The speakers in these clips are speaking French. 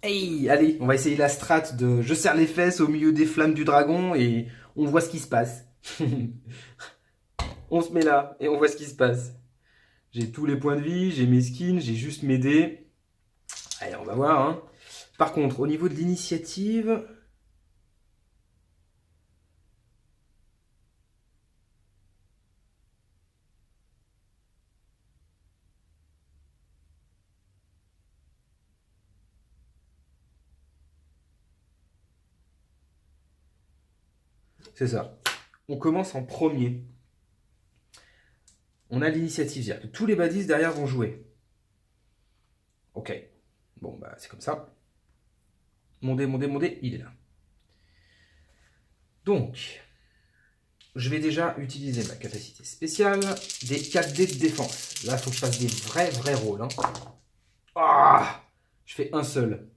Hey, allez, on va essayer la strat de je serre les fesses au milieu des flammes du dragon et on voit ce qui se passe. On se met là et on voit ce qui se passe. J'ai tous les points de vie, j'ai mes skins, j'ai juste mes dés. Allez, on va voir, hein. Par contre, au niveau de l'initiative, c'est ça. On commence en premier. On a l'initiative, c'est-à-dire que tous les badis derrière vont jouer. Ok. Bon, bah c'est comme ça. Mon dé, il est là. Donc, je vais déjà utiliser ma capacité spéciale des 4 dés de défense. Là, il faut que je fasse des vrais rôles, hein. Ah, je fais un seul.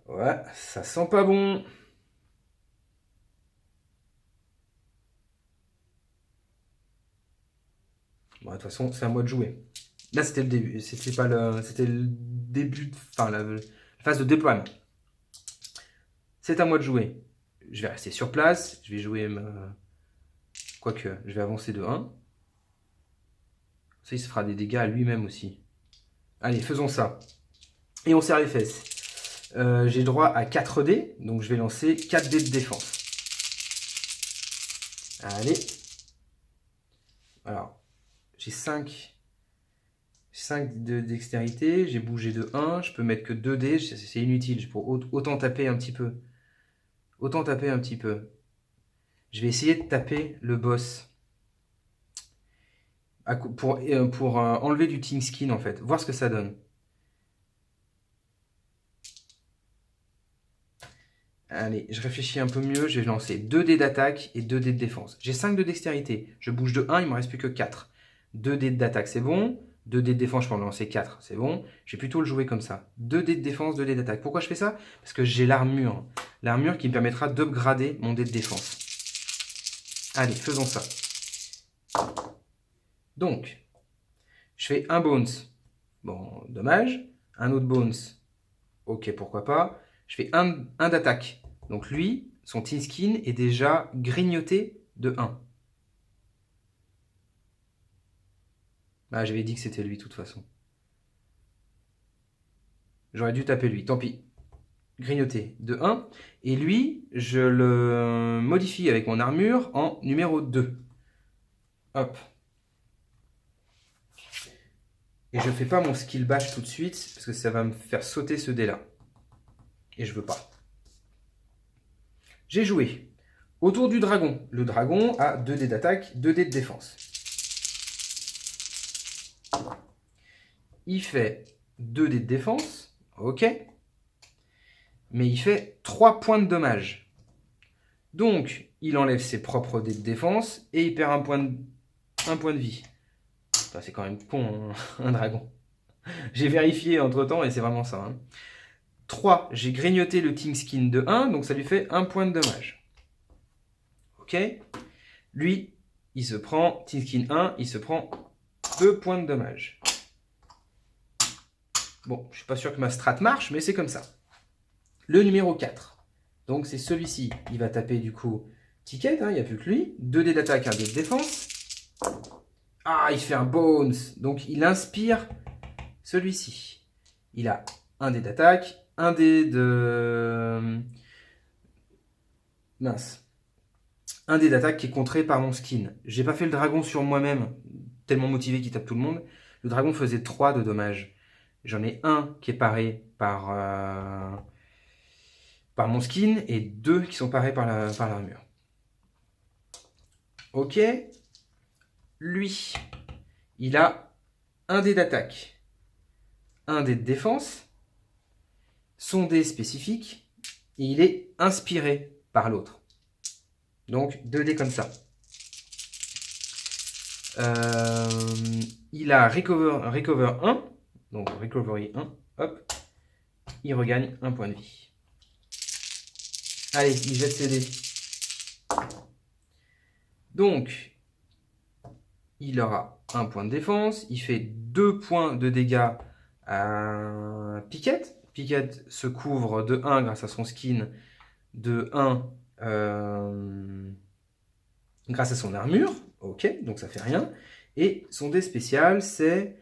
Ouais, ça sent pas bon. Bon, de toute façon, c'est à moi de jouer. Là, c'était le début. C'était pas le. C'était le début. Enfin, la phase de déploiement. C'est à moi de jouer. Je vais rester sur place. Je vais jouer. Quoique, je vais avancer de 1. Ça, il se fera des dégâts à lui-même aussi. Allez, faisons ça. Et on serre les fesses. J'ai droit à 4 dés. Donc, je vais lancer 4 dés de défense. Allez. Alors, j'ai 5 de dextérité, j'ai bougé de 1, je peux mettre que 2 dés, c'est inutile, je peux autant taper un petit peu. Autant taper un petit peu. Je vais essayer de taper le boss. Pour enlever du Team Skin en fait, voir ce que ça donne. Allez, je réfléchis un peu mieux, je vais lancer 2 dés d'attaque et 2 dés de défense. J'ai 5 de dextérité, je bouge de 1, il ne me reste plus que 4. 2 dés d'attaque, c'est bon. 2 dés de défense, je peux en lancer 4, c'est bon. Je vais plutôt le jouer comme ça. 2 dés de défense, 2 dés d'attaque. Pourquoi je fais ça? Parce que j'ai l'armure. L'armure qui me permettra d'upgrader mon dé de défense. Allez, faisons ça. Donc, je fais un bones. Bon, dommage. Un autre bones. Ok, pourquoi pas. Je fais un d'attaque. Donc lui, son Team Skin est déjà grignoté de 1. Ah, j'avais dit que c'était lui de toute façon. J'aurais dû taper lui, tant pis. Grignoté de 1. Et lui, je le modifie avec mon armure en numéro 2. Hop. Et je fais pas mon skill bash tout de suite, parce que ça va me faire sauter ce dé là. Et je veux pas. J'ai joué. Autour du dragon. Le dragon a 2 dés d'attaque, 2 dés de défense. Il fait 2 dés de défense. Ok. Mais il fait 3 points de dommage. Donc, il enlève ses propres dés de défense et il perd un point de vie. Enfin, c'est quand même con, un dragon. J'ai vérifié entre temps et c'est vraiment ça. Hein. 3, j'ai grignoté le Team Skin de 1, donc ça lui fait 1 point de dommage. Ok. Lui, il se prend, Team Skin 1, il se prend 2 points de dommage. Bon, je suis pas sûr que ma strat marche, mais c'est comme ça. Le numéro 4. Donc c'est celui-ci. Il va taper du coup Ticket, hein, il n'y a plus que lui. 2 dés d'attaque, 1 dé de défense. Ah, il fait un bones. Donc il inspire celui-ci. Il a un dé d'attaque, un dé de... Mince. Un dé d'attaque qui est contré par mon skin. J'ai pas fait le dragon sur moi-même, tellement motivé qu'il tape tout le monde. Le dragon faisait 3 de dommages. J'en ai un qui est paré par mon skin et 2 qui sont parés par l'armure. Ok. Lui, il a un dé d'attaque, un dé de défense, son dé spécifique, et il est inspiré par l'autre. Donc 2 dés comme ça. Il a recover 1, donc recovery 1, hop, il regagne un point de vie. Allez, il jette ses dés. Donc, il aura un point de défense, il fait 2 points de dégâts à Piquette. Piquette se couvre de 1 grâce à son skin, de 1 grâce à son armure. Ok, donc ça fait rien. Et son dé spécial, c'est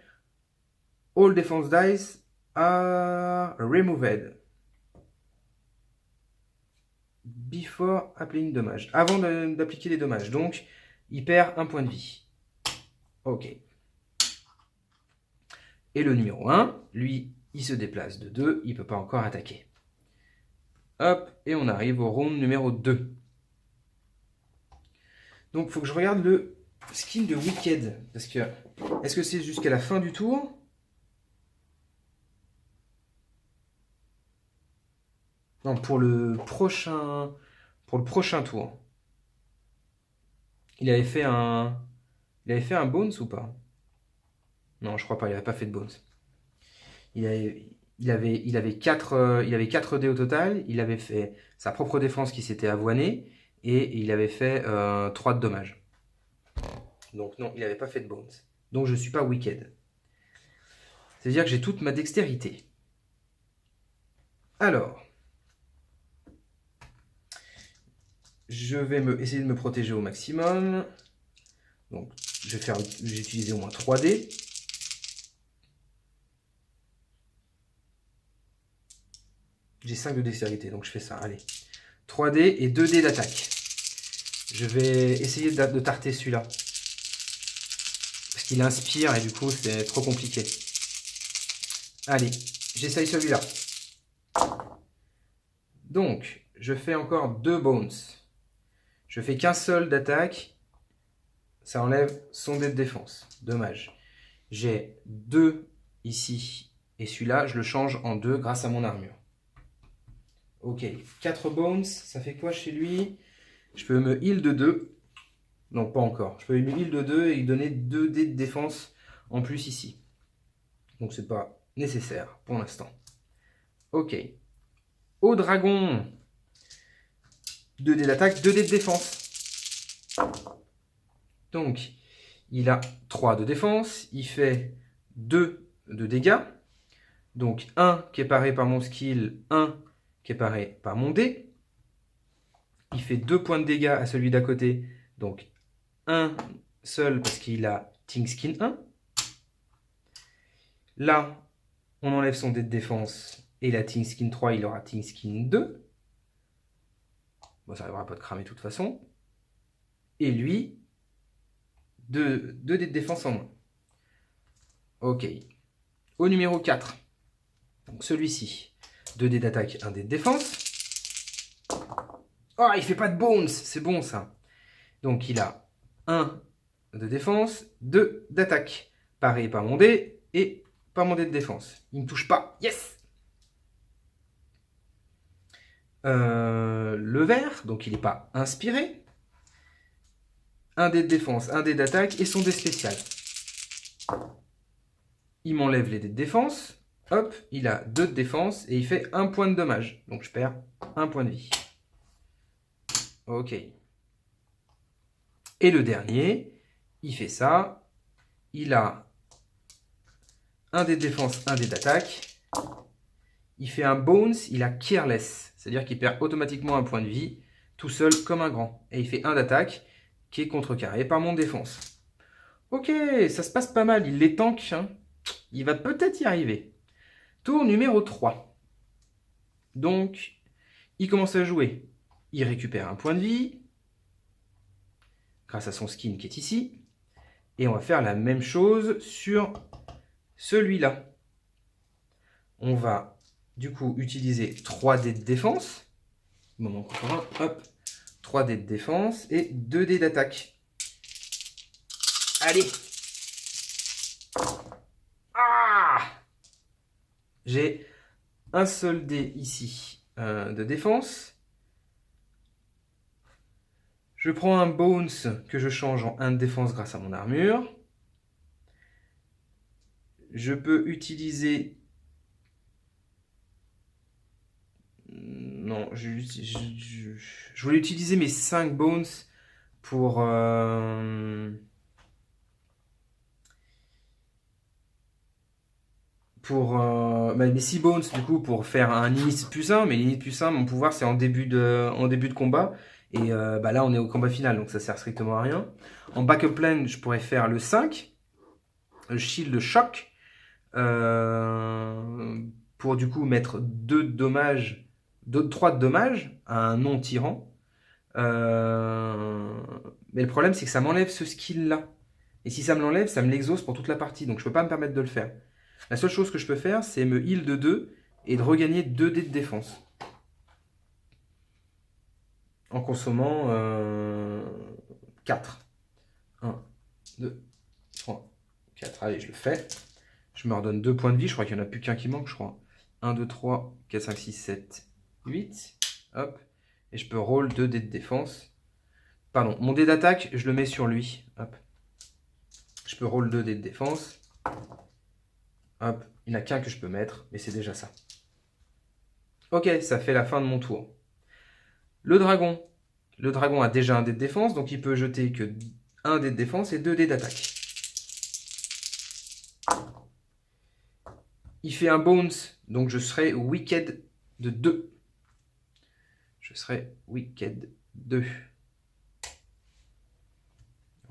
All Defense Dice are removed before applying damage. Avant d'appliquer les dommages. Donc, il perd 1 point de vie. Ok. Et le numéro 1, lui, il se déplace de 2, il ne peut pas encore attaquer. Hop, et on arrive au round numéro 2. Donc, il faut que je regarde le skin de Wicked. Parce que, est-ce que c'est jusqu'à la fin du tour? Non, pour le prochain tour. Il avait fait un Bones ou pas? Non, je crois pas, il n'avait pas fait de Bones. Il avait 4 dés au total, il avait fait sa propre défense qui s'était avoinée, et il avait fait 3 de dommages. Donc non, il n'avait pas fait de Bones. Donc je ne suis pas Wicked. C'est-à-dire que j'ai toute ma dextérité. Alors, je vais essayer de me protéger au maximum. Donc, j'ai utilisé au moins 3 dés. J'ai 5 de dextérité, donc je fais ça. Allez. 3 dés et 2 dés d'attaque. Je vais essayer de tarter celui-là. Parce qu'il inspire et du coup, c'est trop compliqué. Allez, j'essaye celui-là. Donc, je fais encore 2 bones. Je fais qu'un seul d'attaque. Ça enlève son dé de défense. Dommage. J'ai 2 ici. Et celui-là, je le change en 2 grâce à mon armure. Ok, 4 bones. Ça fait quoi chez lui? Je peux me heal de 2. Non, pas encore. Je peux me heal de 2 et lui donner 2 dés de défense en plus ici. Donc, c'est pas nécessaire pour l'instant. Ok. Au dragon. 2 dés d'attaque, 2 dés de défense. Donc, il a 3 de défense. Il fait 2 de dégâts. Donc, 1 qui est paré par mon skill, 1 qui est paré par mon dé. Il fait 2 points de dégâts à celui d'à côté. Donc, 1 seul parce qu'il a Ting Skin 1. Là, on enlève son dé de défense. Et il a Ting Skin 3, il aura Ting Skin 2. Bon, ça n'arrivera pas de cramer de toute façon. Et lui, 2 dés de défense en moins. Ok. Au numéro 4, donc celui-ci, 2 dés d'attaque, 1 dé de défense. Oh, il fait pas de bones, c'est bon ça. Donc il a 1 de défense, 2 d'attaque. Pareil par mon dé et par mon dé de défense. Il ne me touche pas. Yes! Le vert, donc il n'est pas inspiré. 1 dé de défense, 1 dé d'attaque et son dé spécial. Il m'enlève les dés de défense. Hop, il a 2 de défense et il fait 1 point de dommage. Donc je perds 1 point de vie. Ok. Et le dernier, il fait ça. Il a 1 dé de défense, 1 dé d'attaque. Il fait un bones, il a careless. C'est-à-dire qu'il perd automatiquement 1 point de vie, tout seul comme un grand. Et il fait 1 d'attaque, qui est contrecarré par mon défense. Ok, ça se passe pas mal, il les tank. Hein. Il va peut-être y arriver. Tour numéro 3. Donc, il commence à jouer. Il récupère 1 point de vie, grâce à son skin qui est ici. Et on va faire la même chose sur celui-là. On va du coup utiliser 3 dés de défense. Moment contemporain, hop. 3 dés de défense et 2 dés d'attaque. Allez! Ah! J'ai un seul dé ici de défense. Je prends un bones que je change en 1 de défense grâce à mon armure. Je peux utiliser... Non, je voulais utiliser mes 5 bones pour... mes 6 bones, du coup, pour faire un init plus 1. Mais l'init plus 1, mon pouvoir, c'est en début de combat. Et bah là, on est au combat final, donc ça sert strictement à rien. En backup lane, je pourrais faire le 5. Le shield de choc. Pour du coup mettre 3 de dommages à un non-tyran. Mais le problème, c'est que ça m'enlève ce skill-là. Et si ça me l'enlève, ça me l'exauce pour toute la partie. Donc je peux pas me permettre de le faire. La seule chose que je peux faire, c'est me heal de 2 et de regagner 2 dés de défense. En consommant 4. 1, 2, 3, 4. Allez, je le fais. Je me redonne 2 points de vie. Je crois qu'il n'y en a plus qu'un qui manque, je crois. 1, 2, 3, 4, 5, 6, 7, 8. Hop. Et je peux roll 2 dés de défense. Pardon, mon dé d'attaque, je le mets sur lui. Hop. Je peux roll 2 dés de défense. Hop. Il n'y en a qu'un que je peux mettre, mais c'est déjà ça. Ok, ça fait la fin de mon tour. Le dragon. Le dragon a déjà un dé de défense, donc il peut jeter que 1 dé de défense et 2 dés d'attaque. Il fait un bones, donc je serai wicked de 2. Je serai wicked 2.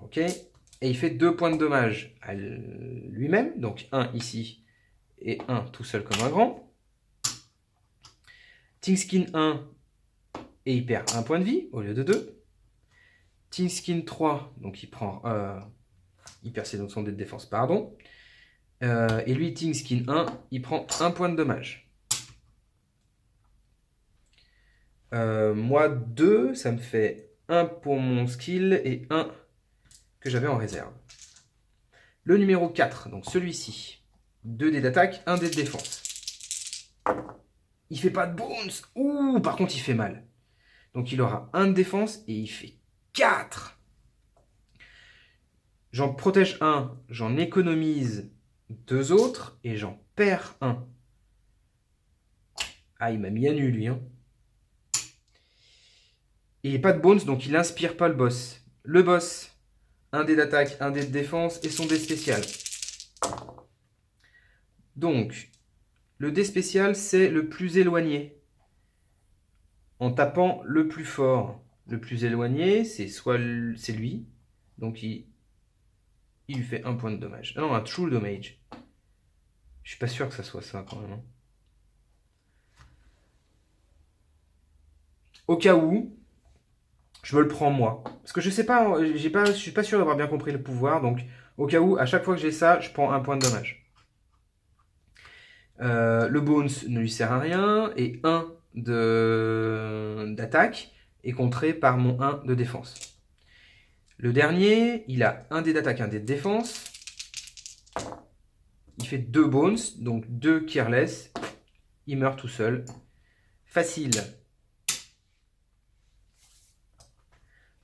Ok. Et il fait 2 points de dommage à lui-même, donc 1 ici et 1 tout seul comme un grand. Tingskin 1, et il perd 1 point de vie au lieu de 2. Tingskin 3, donc il prend... il perd son dé de défense, pardon. Et lui, Tingskin 1, il prend 1 point de dommage. Moi, 2, ça me fait 1 pour mon skill et 1 que j'avais en réserve. Le numéro 4, donc celui-ci. 2 dés d'attaque, 1 dé de défense. Il fait pas de bones. Ouh, par contre, il fait mal. Donc il aura 1 de défense et il fait 4. J'en protège 1, j'en économise 2 autres et j'en perds 1. Ah, il m'a mis à nu, lui. Hein. Et il n'y a pas de bones, donc il n'inspire pas le boss. Le boss, 1 dé d'attaque, 1 dé de défense et son dé spécial. Donc, le dé spécial, c'est le plus éloigné. En tapant le plus fort. Le plus éloigné, c'est c'est lui. Donc, il lui fait 1 point de dommage. Ah non, un true damage. Je suis pas sûr que ça soit ça, quand même. Hein. Au cas où, je me le prends moi. Parce que je sais pas, je suis pas sûr d'avoir bien compris le pouvoir. Donc, au cas où, à chaque fois que j'ai ça, je prends 1 point de dommage. Le bones ne lui sert à rien. Et 1 d'attaque est contré par mon 1 de défense. Le dernier, il a 1 dé d'attaque, 1 dé de défense. Il fait 2 bones, donc 2 careless. Il meurt tout seul. Facile.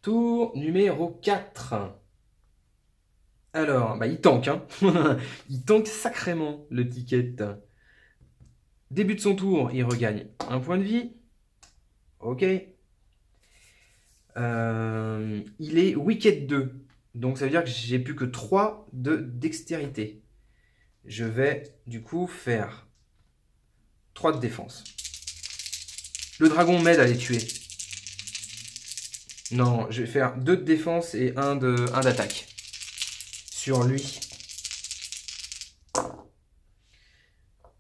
Tour numéro 4. Alors, bah, il tank. Hein. Il tank sacrément le ticket. Début de son tour, il regagne 1 point de vie. Ok. Il est wicked 2. Donc ça veut dire que j'ai plus que 3 de dextérité. Je vais du coup faire 3 de défense. Le dragon m'aide à les tuer. Non, je vais faire 2 de défense et 1 d'attaque. Sur lui.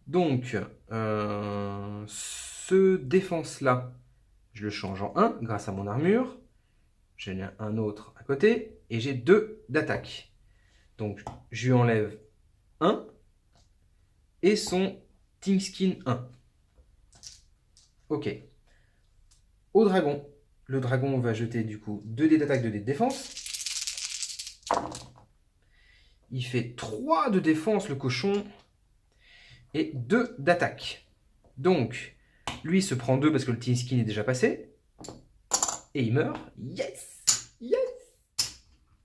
Donc, ce défense-là, je le change en 1 grâce à mon armure. J'en ai un autre à côté. Et j'ai 2 d'attaque. Donc, je lui enlève 1. Et son Tingskin 1. Ok. Au dragon. Le dragon va jeter du coup 2 dés d'attaque, 2 dés de défense. Il fait 3 de défense, le cochon. Et 2 d'attaque. Donc, lui se prend 2 parce que le Tingskin est déjà passé. Et il meurt. Yes! Yes!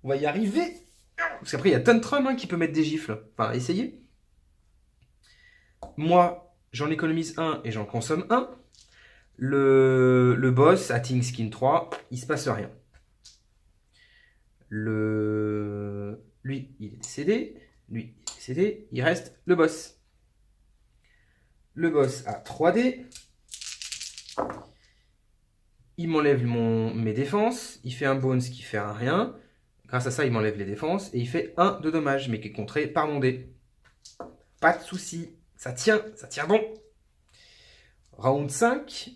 On va y arriver. Parce qu'après, il y a Tantrum hein, qui peut mettre des gifles. Enfin, essayez. Moi, j'en économise 1 et j'en consomme 1. Le boss à Tingskin 3, il se passe rien. Lui, il est décédé. Lui, il est décédé. Il reste le boss. Le boss a 3D. Il m'enlève mes défenses. Il fait un bones qui fait un rien. Grâce à ça, il m'enlève les défenses. Et il fait 1 de dommage, mais qui est contré par mon dé. Pas de souci. Ça tient bon. Round 5.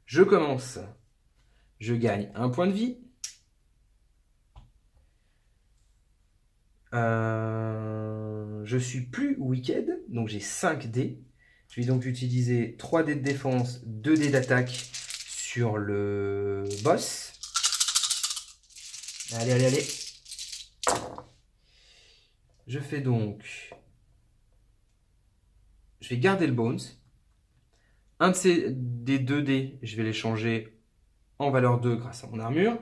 Je commence. Je gagne 1 point de vie. Je suis plus wicked, donc j'ai 5 dés. Je vais donc utiliser 3 dés de défense, 2 dés d'attaque sur le boss. Allez, allez, allez. Je fais donc... Je vais garder le bones. Un des 2 dés, je vais les changer en valeur 2 grâce à mon armure.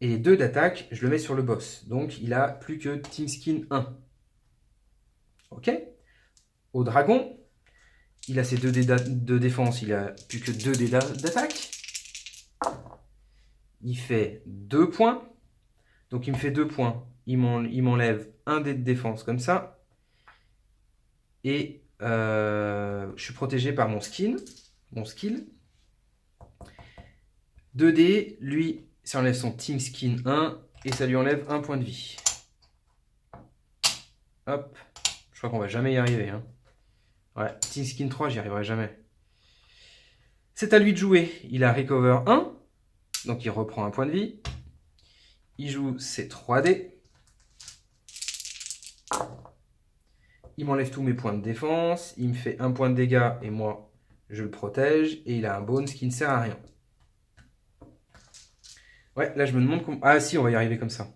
Et les 2 d'attaque, je le mets sur le boss. Donc il a plus que Team Skin 1. Ok. Au dragon, il a ses 2 dés de défense, il a plus que 2 dés d'attaque. Il fait 2 points. Donc il me fait 2 points. Il m'enlève un dé de défense comme ça. Et je suis protégé par mon skill. 2 dés, lui, ça enlève son Team Skin 1 et ça lui enlève 1 point de vie. Hop. Je crois qu'on va jamais y arriver. Hein. Ouais, Team Skin 3, j'y arriverai jamais. C'est à lui de jouer. Il a Recover 1. Donc il reprend 1 point de vie. Il joue ses 3 dés. Il m'enlève tous mes points de défense. Il me fait 1 point de dégâts et moi, je le protège. Et il a un bones qui ne sert à rien. Ouais, là je me demande comment... Ah si, on va y arriver comme ça.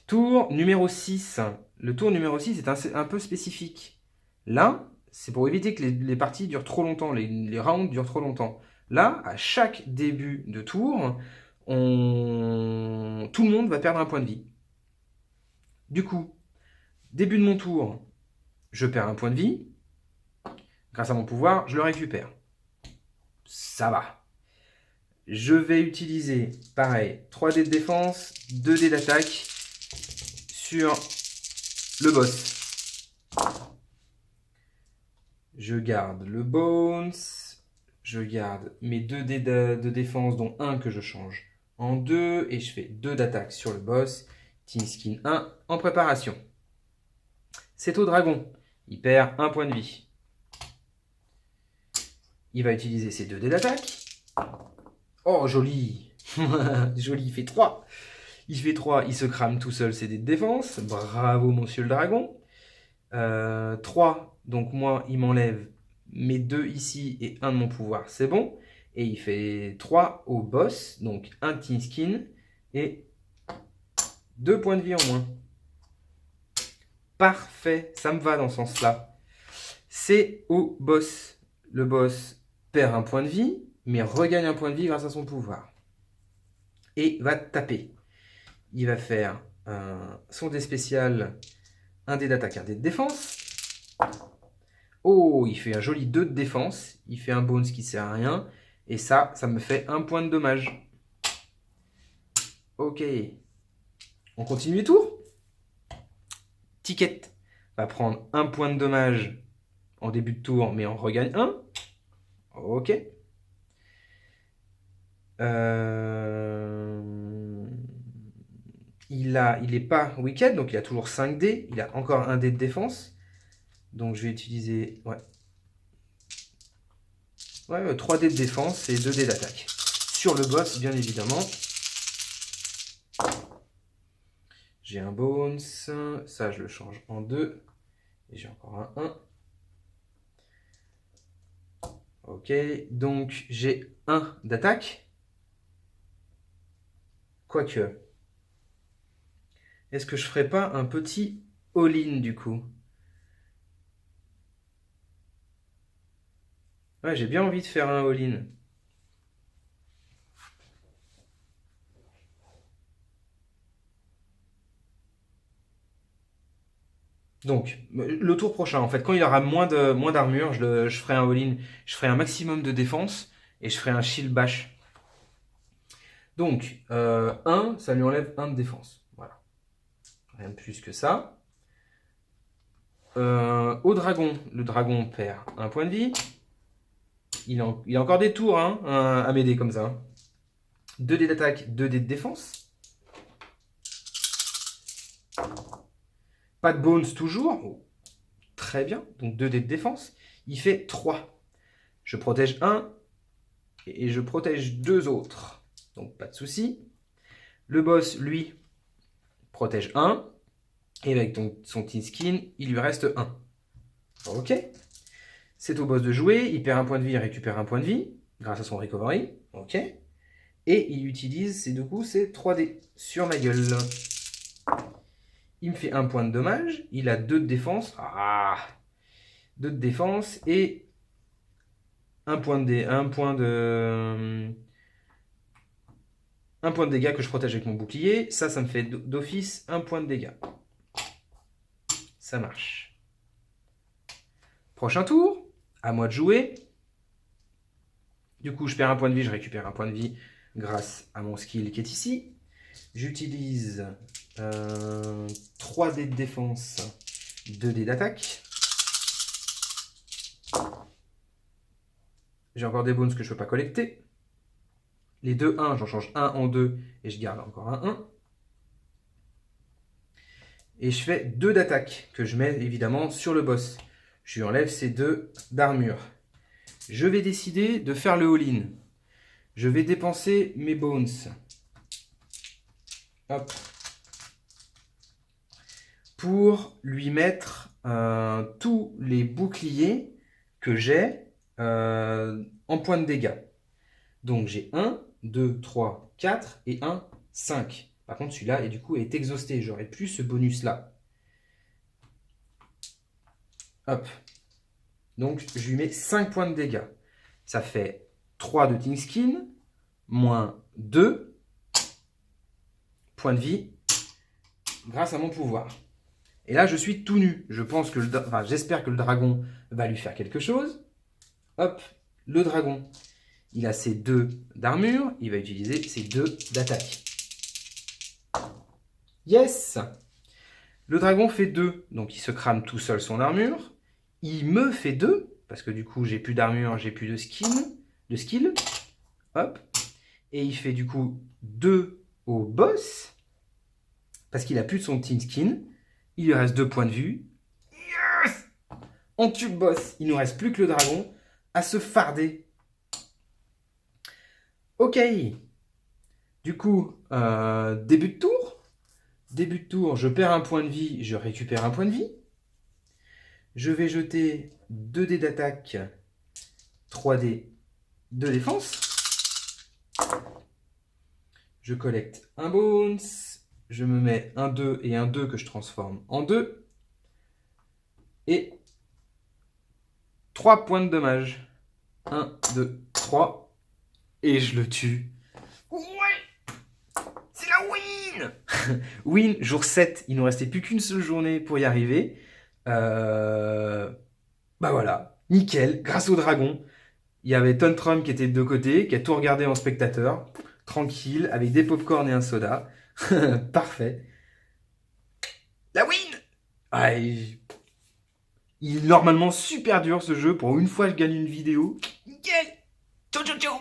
Tour numéro 6. Le tour numéro 6 est un peu spécifique. Là, c'est pour éviter que les parties durent trop longtemps, les rounds durent trop longtemps. Là, à chaque début de tour, tout le monde va perdre un point de vie. Du coup, début de mon tour, je perds un point de vie. Grâce à mon pouvoir, je le récupère. Ça va. Je vais utiliser, pareil, 3 dés de défense, 2 dés d'attaque sur le boss. Je garde le bones. Je garde mes 2 dés de défense, dont un que je change en 2. Et je fais 2 d'attaque sur le boss. Team Skin 1 en préparation. C'est au dragon. Il perd 1 point de vie. Il va utiliser ses 2 dés d'attaque. Oh, joli. Joli, il fait 3. Il fait 3, il se crame tout seul ses dés de défense. Bravo, monsieur le dragon. 3, donc moi, il m'enlève mes 2 ici et 1 de mon pouvoir, c'est bon. Et il fait 3 au boss, donc 1 Team Skin et 2 points de vie en moins. Parfait, ça me va dans ce sens-là. C'est au boss. Le boss perd un point de vie, mais regagne un point de vie grâce à son pouvoir. Et va taper. Il va faire son dé spécial, un dé d'attaque, un dé de défense. Oh, il fait un joli 2 de défense. Il fait un bones qui sert à rien. Et ça me fait 1 point de dommage. Ok. On continue les tours. Ticket va prendre 1 point de dommage en début de tour, mais on regagne 1. Ok. Il n'est pas wicked, donc il a toujours 5 dés. Il a encore un dé de défense. Donc je vais utiliser 3 dés de défense et 2 dés d'attaque. Sur le boss, bien évidemment. J'ai un bones. Ça, je le change en 2. Et j'ai encore un 1. Ok, donc j'ai 1 d'attaque. Quoique. Est-ce que je ferais pas un petit all-in du coup? Ouais, j'ai bien envie de faire un all-in. Donc, le tour prochain, en fait, quand il aura moins d'armure, je ferai un all-in. Je ferai un maximum de défense et je ferai un shield bash. Donc, 1, ça lui enlève 1 de défense. Voilà. Rien de plus que ça. au dragon. Le dragon perd un point de vie. Il a encore des tours hein, à m'aider comme ça. 2 dés d'attaque, 2 dés de défense. Pas de bones toujours. Oh, très bien. Donc 2 dés de défense. Il fait 3. Je protège 1 et je protège 2 autres. Donc pas de souci. Le boss, lui, protège 1. Et avec son Teen Skin, il lui reste 1. Ok. C'est au boss de jouer. Il perd un point de vie, il récupère un point de vie grâce à son recovery. Ok. Et il utilise du coup ses 3D sur ma gueule. Il me fait 1 point de dommage. Il a 2 de défense. Ah, 2 de défense et un point de dégâts que je protège avec mon bouclier. Ça me fait d'office 1 point de dégâts. Ça marche. Prochain tour. À moi de jouer. Du coup, je perds un point de vie, je récupère un point de vie grâce à mon skill qui est ici. J'utilise 3 dés de défense, 2 dés d'attaque. J'ai encore des bones que je ne peux pas collecter. Les 2 1, j'en change un en 2 et je garde encore un 1. Et je fais 2 d'attaque que je mets évidemment sur le boss. Je lui enlève ces 2 d'armure. Je vais décider de faire le all-in. Je vais dépenser mes bones. Hop. Pour lui mettre tous les boucliers que j'ai en points de dégâts. Donc j'ai 1, 2, 3, 4 et 1, 5. Par contre celui-là du coup est exhausté. J'aurai plus ce bonus là. Hop. Donc je lui mets 5 points de dégâts. Ça fait 3 de Teen Skin, moins 2 points de vie grâce à mon pouvoir. Et là je suis tout nu. J'espère que le dragon va lui faire quelque chose. Hop, le dragon. Il a ses 2 d'armure, il va utiliser ses 2 d'attaque. Yes! Le dragon fait 2, donc il se crame tout seul son armure. Il me fait 2, parce que du coup j'ai plus d'armure, j'ai plus de skill. Hop. Et il fait du coup 2 au boss, parce qu'il a plus de son Teen Skin. Il lui reste 2 points de vue. Yes! On tue le boss. Il ne nous reste plus que le dragon à se farder. Ok. Du coup, début de tour. Début de tour, je perds un point de vie, je récupère un point de vie. Je vais jeter 2 dés d'attaque, 3 dés de défense. Je collecte un bones. Je me mets un 2 et un 2 que je transforme en 2. Et 3 points de dommage. 1, 2, 3. Et je le tue. Ouais! C'est la win! Win, jour 7. Il ne nous restait plus qu'une seule journée pour y arriver. Bah voilà, nickel, grâce au dragon. Il y avait Tontrum qui était de deux côtés, qui a tout regardé en spectateur. Tranquille, avec des pop-corn et un soda. Parfait. La win! Ah, il est normalement super dur ce jeu. Pour une fois, je gagne une vidéo. Nickel! Ciao, ciao, ciao!